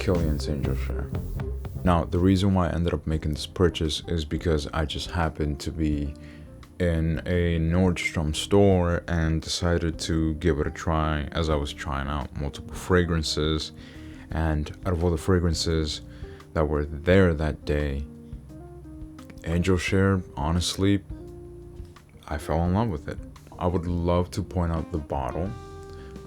Kilian's Angel Share. Now, the reason why I ended up making this purchase is because I just happened to be in a Nordstrom store and decided to give it a try as I was trying out multiple fragrances. And out of all the fragrances that were there that day, Angel Share, honestly, I fell in love with it. I would love to point out the bottle.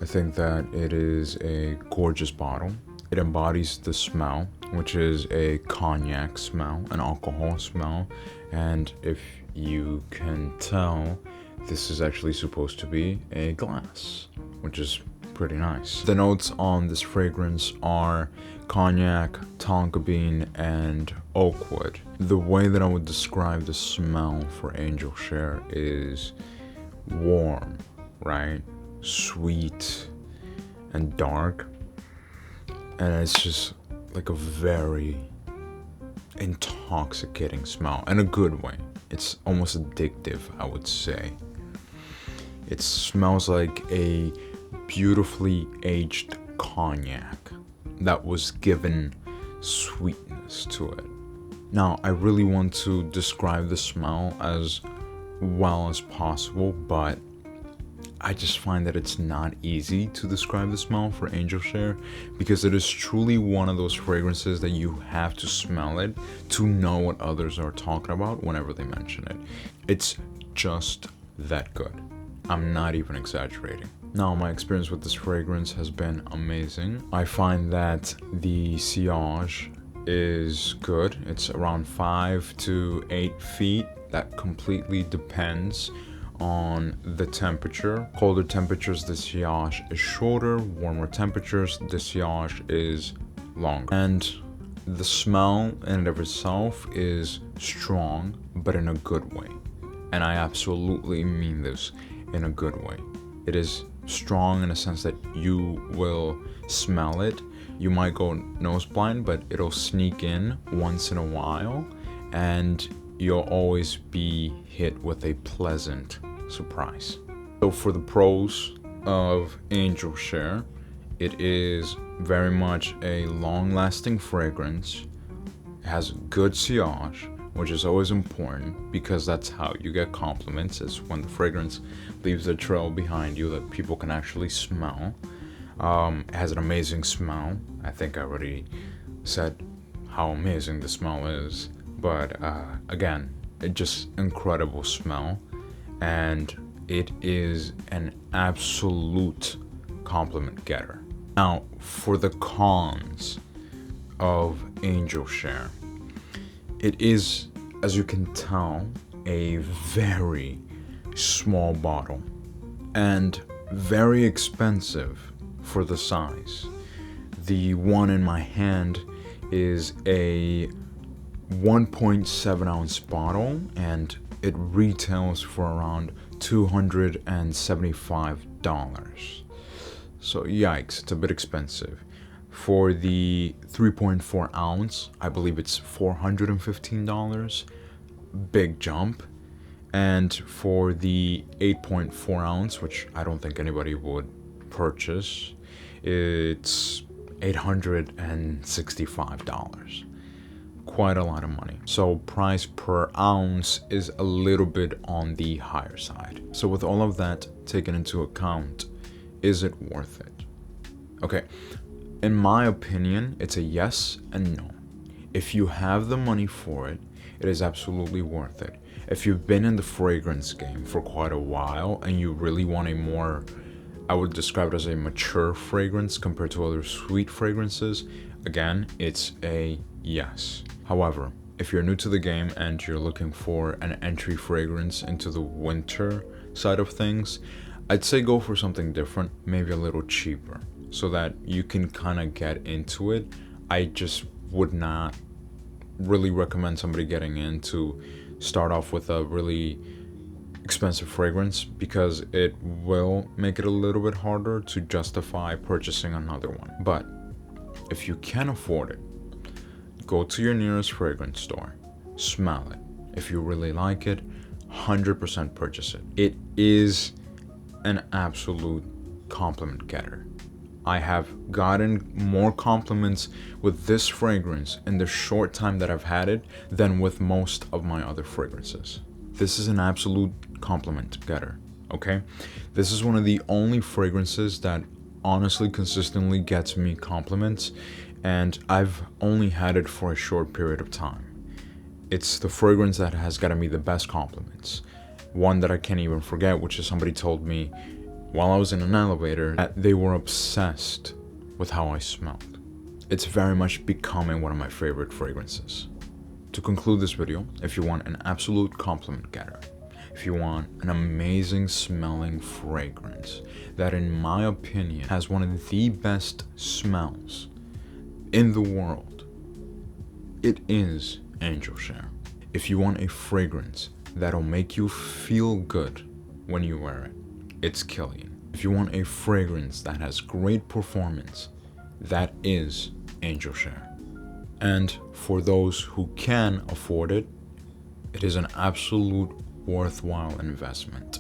I think that it is a gorgeous bottle. It embodies the smell, which is a cognac smell, an alcohol smell. And if you can tell, this is actually supposed to be a glass, which is pretty nice. The notes on this fragrance are cognac, tonka bean, and oak wood. The way that I would describe the smell for Angel Share is warm, right? Sweet and dark. And it's just like a very intoxicating smell in a good way. It's almost addictive, I would say. It smells like a beautifully aged cognac that was given sweetness to it. Now, I really want to describe the smell as well as possible, but I just find that it's not easy to describe the smell for Angel Share because it is truly one of those fragrances that you have to smell it to know what others are talking about whenever they mention it. It's just that good. I'm not even exaggerating. Now, my experience with this fragrance has been amazing. I find that the sillage is good. It's around 5 to 8 feet. That completely depends on the temperature. Colder temperatures, the sillage is shorter. Warmer temperatures, the sillage is longer. And the smell in and of itself is strong, but in a good way. And I absolutely mean this in a good way. It is strong in a sense that you will smell it. You might go nose blind, but it'll sneak in once in a while, and you'll always be hit with a pleasant surprise. So for the pros of Angel Share, it is very much a long-lasting fragrance. It has good sillage, which is always important because that's how you get compliments, is when the fragrance leaves a trail behind you that people can actually smell. It has an amazing smell. I think I already said how amazing the smell is, but again, it just incredible smell, and it is an absolute compliment getter. Now, for the cons of Angel Share, it is, as you can tell, a very small bottle and very expensive for the size. The one in my hand is a 1.7 ounce bottle and it retails for around $275. So yikes, it's a bit expensive. For the 3.4 ounce, I believe it's $415. Big jump. And for the 8.4 ounce, which I don't think anybody would purchase, it's $865. Quite a lot of money. So price per ounce is a little bit on the higher side. So with all of that taken into account, is it worth it? Okay, in my opinion, it's a yes and no. If you have the money for it, it is absolutely worth it. If you've been in the fragrance game for quite a while and you really want a more, I would describe it as a mature fragrance compared to other sweet fragrances, again, it's a yes. However, if you're new to the game and you're looking for an entry fragrance into the winter side of things, I'd say go for something different, maybe a little cheaper, so that you can kind of get into it. I just would not really recommend somebody getting in to start off with a really expensive fragrance because it will make it a little bit harder to justify purchasing another one. But if you can afford it, go to your nearest fragrance store, smell it. If you really like it, 100% purchase it. It is an absolute compliment getter. I have gotten more compliments with this fragrance in the short time that I've had it than with most of my other fragrances. This is an absolute compliment getter, okay? This is one of the only fragrances that honestly consistently gets me compliments, and I've only had it for a short period of time. It's the fragrance that has gotten me the best compliments. One that I can't even forget, which is somebody told me while I was in an elevator that they were obsessed with how I smelled. It's very much becoming one of my favorite fragrances. To conclude this video, if you want an absolute compliment getter, if you want an amazing smelling fragrance that in my opinion has one of the best smells in the world, it is Angel Share. If you want a fragrance that'll make you feel good when you wear it, it's Kilian. If you want a fragrance that has great performance, that is Angel Share. And for those who can afford it, it is an absolute worthwhile investment,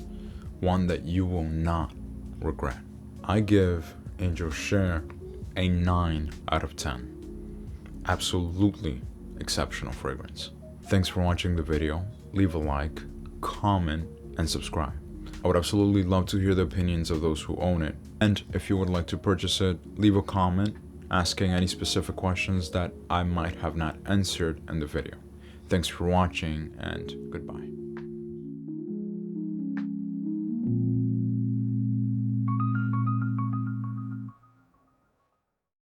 one that you will not regret. I give Angel Share a 9 out of 10. Absolutely exceptional fragrance. Thanks for watching the video. Leave a like, comment, and subscribe. I would absolutely love to hear the opinions of those who own it. And if you would like to purchase it, leave a comment asking any specific questions that I might have not answered in the video. Thanks for watching, and goodbye.